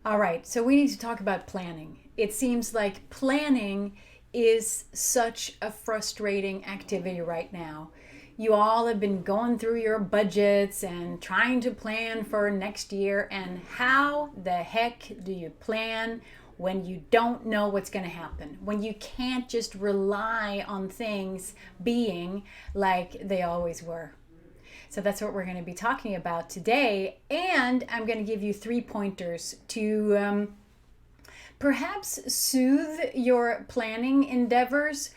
All right, so we need to talk about planning. It seems like planning is such a frustrating activity right now. You all have been going through your budgets and trying to plan for next year, and how the heck do you plan when you don't know what's going to happen? When you can't just rely on things being like they always were? So that's what we're going to be talking about today. And I'm going to give you 3 pointers to perhaps soothe your planning endeavors,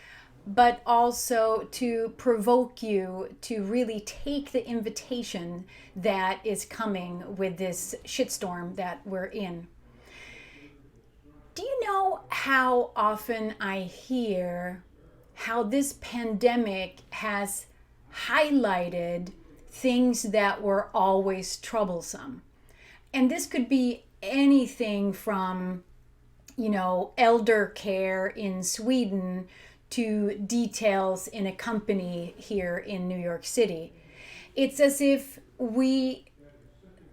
but also to provoke you to really take the invitation that is coming with this shitstorm that we're in. Do you know how often I hear how this pandemic has highlighted things that were always troublesome? And this could be anything from, elder care in Sweden to details in a company here in New York City. It's as if we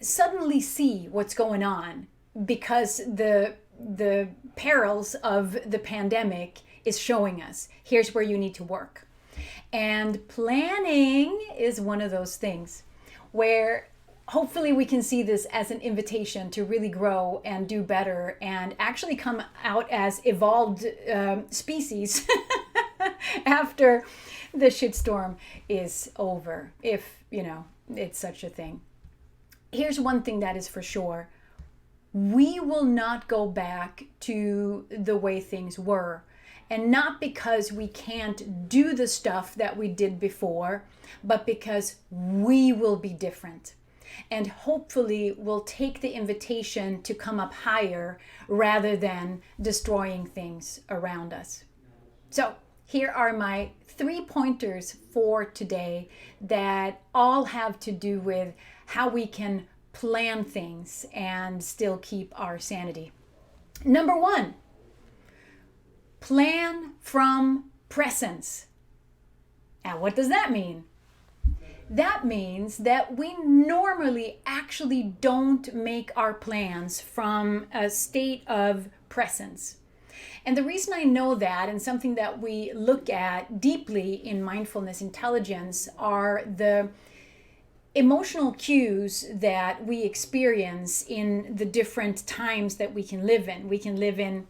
suddenly see what's going on because the perils of the pandemic is showing us, here's where you need to work. And planning is one of those things where hopefully we can see this as an invitation to really grow and do better and actually come out as evolved species after the shitstorm is over, if, it's such a thing. Here's one thing that is for sure. We will not go back to the way things were. And not because we can't do the stuff that we did before, but because we will be different. And hopefully we'll take the invitation to come up higher rather than destroying things around us. So here are my 3 pointers for today that all have to do with how we can plan things and still keep our sanity. Number 1, plan from presence. Now, what does that mean? That means that we normally actually don't make our plans from a state of presence. And the reason I know that, and something that we look at deeply in mindfulness intelligence, are the emotional cues that we experience in the different times that we can live in. We can live in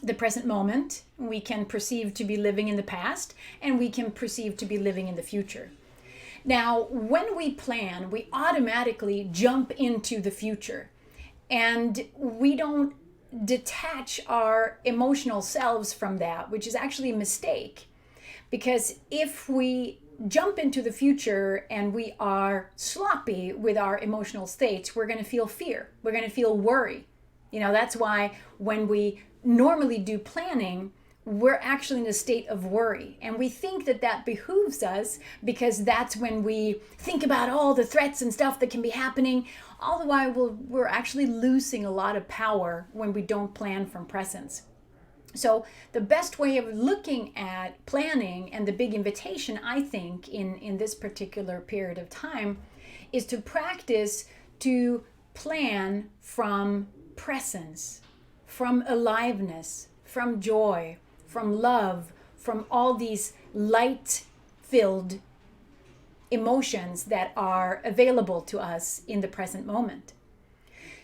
the present moment, we can perceive to be living in the past, and we can perceive to be living in the future. Now, when we plan, we automatically jump into the future, and we don't detach our emotional selves from that, which is actually a mistake. Because if we jump into the future and we are sloppy with our emotional states, we're going to feel fear. We're going to feel worry. That's why when we normally do planning, we're actually in a state of worry. And we think that that behooves us because that's when we think about all the threats and stuff that can be happening. All the while, we're actually losing a lot of power when we don't plan from presence. So the best way of looking at planning and the big invitation, I think, in this particular period of time is to practice to plan from presence, from aliveness, from joy, from love, from all these light-filled emotions that are available to us in the present moment.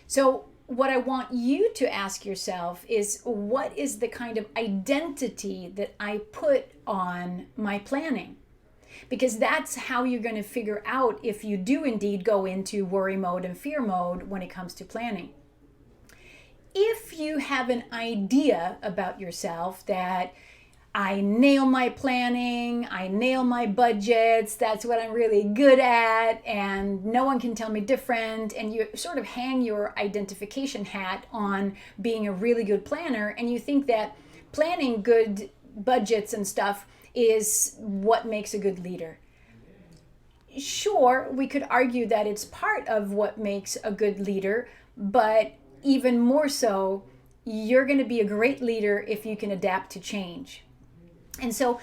So what I want you to ask yourself is, what is the kind of identity that I put on my planning? Because that's how you're going to figure out if you do indeed go into worry mode and fear mode when it comes to planning. If you have an idea about yourself that I nail my planning, I nail my budgets, that's what I'm really good at, and no one can tell me different, and you sort of hang your identification hat on being a really good planner, and you think that planning good budgets and stuff is what makes a good leader. Sure, we could argue that it's part of what makes a good leader, but even more so, you're going to be a great leader if you can adapt to change. And so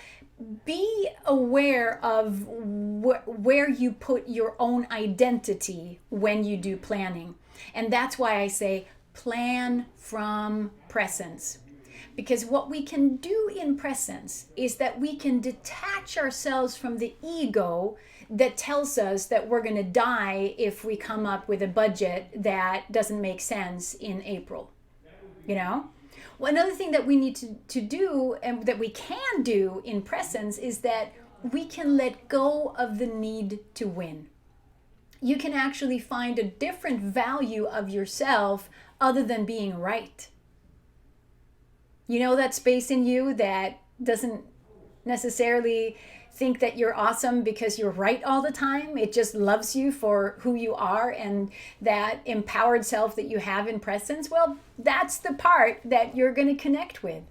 be aware of where you put your own identity when you do planning. And that's why I say plan from presence. Because what we can do in presence is that we can detach ourselves from the ego that tells us that we're going to die if we come up with a budget that doesn't make sense in April. You know? Well, another thing that we need to do and that we can do in presence is that we can let go of the need to win. You can actually find a different value of yourself other than being right. You know that space in you that doesn't necessarily think that you're awesome because you're right all the time. It just loves you for who you are, and that empowered self that you have in presence. Well, that's the part that you're going to connect with.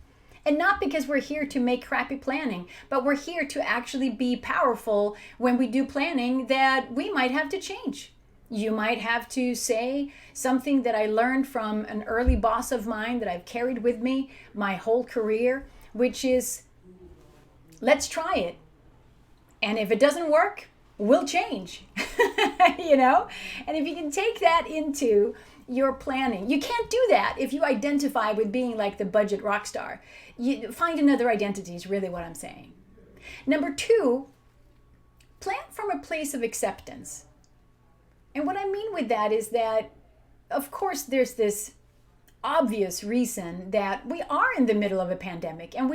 And not because we're here to make crappy planning, but we're here to actually be powerful when we do planning that we might have to change. You might have to say something that I learned from an early boss of mine that I've carried with me my whole career, which is, let's try it. And if it doesn't work, we'll change. You know? And if you can take that into your planning, you can't do that if you identify with being like the budget rock star. You find another identity is really what I'm saying. Number 2, plan from a place of acceptance. And what I mean with that is that, of course, there's this obvious reason that we are in the middle of a pandemic. And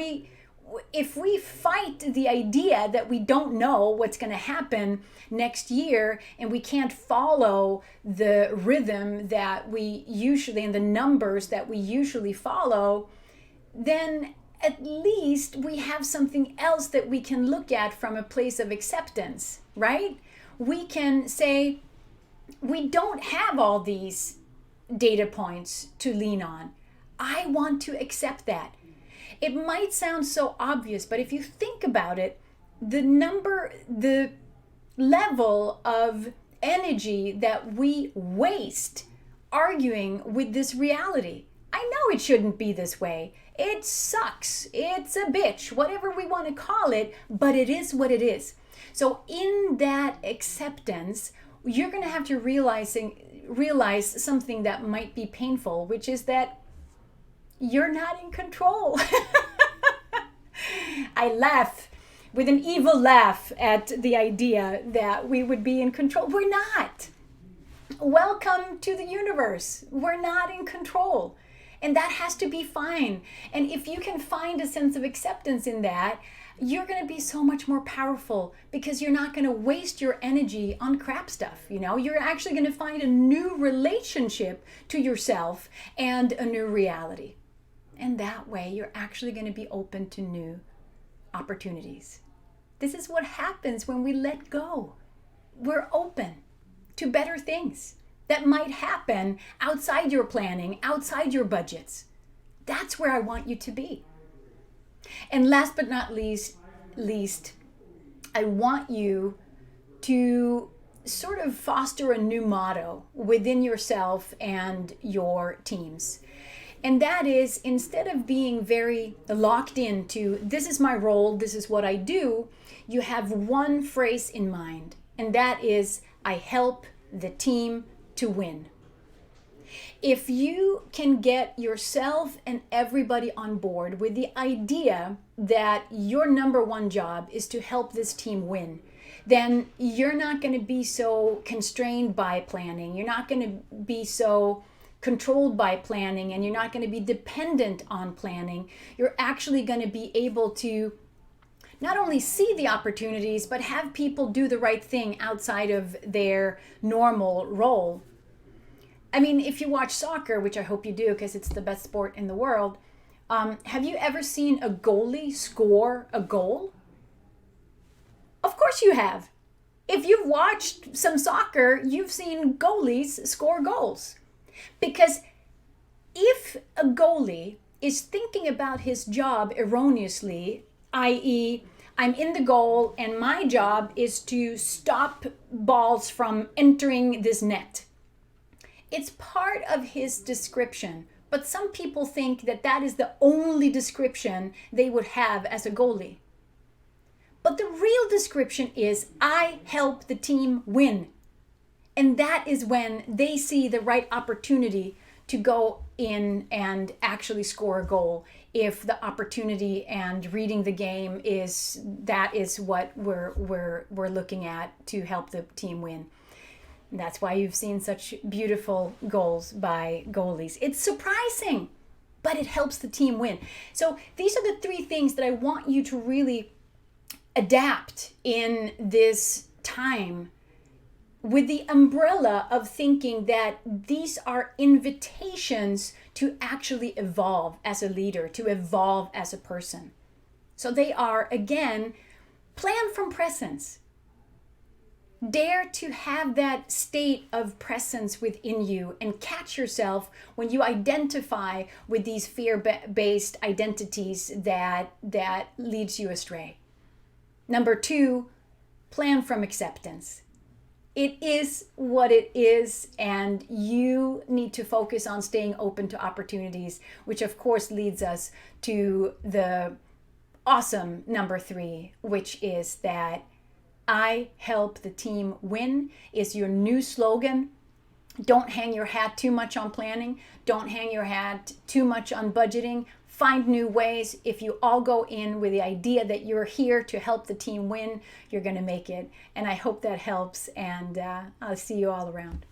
if we fight the idea that we don't know what's going to happen next year and we can't follow the rhythm that we usually and the numbers that we usually follow, then at least we have something else that we can look at from a place of acceptance, right? We can say, we don't have all these data points to lean on. I want to accept that. It might sound so obvious, but if you think about it, the level of energy that we waste arguing with this reality. I know it shouldn't be this way. It sucks. It's a bitch, whatever we want to call it, but it is what it is. So in that acceptance, you're going to have to realize something that might be painful, which is that you're not in control. I laugh with an evil laugh at the idea that we would be in control. We're not. Welcome to the universe. We're not in control. And that has to be fine. And if you can find a sense of acceptance in that, you're going to be so much more powerful because you're not going to waste your energy on crap stuff. You know, you're actually going to find a new relationship to yourself and a new reality. And that way you're actually going to be open to new opportunities. This is what happens when we let go. We're open to better things that might happen outside your planning, outside your budgets. That's where I want you to be. And last but not least, I want you to sort of foster a new motto within yourself and your teams. And that is, instead of being very locked into, this is my role, this is what I do, you have one phrase in mind. And that is, I help the team to win. If you can get yourself and everybody on board with the idea that your number one job is to help this team win, then you're not going to be so constrained by planning. You're not going to be so controlled by planning, and you're not going to be dependent on planning. You're actually going to be able to not only see the opportunities, but have people do the right thing outside of their normal role. I mean, if you watch soccer, which I hope you do because it's the best sport in the world, have you ever seen a goalie score a goal? Of course you have. If you've watched some soccer, you've seen goalies score goals. Because if a goalie is thinking about his job erroneously, i.e., I'm in the goal and my job is to stop balls from entering this net, it's part of his description. But some people think that that is the only description they would have as a goalie. But the real description is, I help the team win. And that is when they see the right opportunity to go in and actually score a goal if the opportunity and reading the game is what we're looking at to help the team win. And that's why you've seen such beautiful goals by goalies. It's surprising, but it helps the team win. So these are the three things that I want you to really adapt in this time, with the umbrella of thinking that these are invitations to actually evolve as a leader, to evolve as a person. So they are, again, plan from presence. Dare to have that state of presence within you and catch yourself when you identify with these fear-based identities that leads you astray. Number 2, plan from acceptance. It is what it is, and you need to focus on staying open to opportunities, which of course leads us to the awesome number 3, which is that I help the team win is your new slogan. Don't hang your hat too much on planning. Don't hang your hat too much on budgeting. Find new ways. If you all go in with the idea that you're here to help the team win, you're going to make it. And I hope that helps. And I'll see you all around.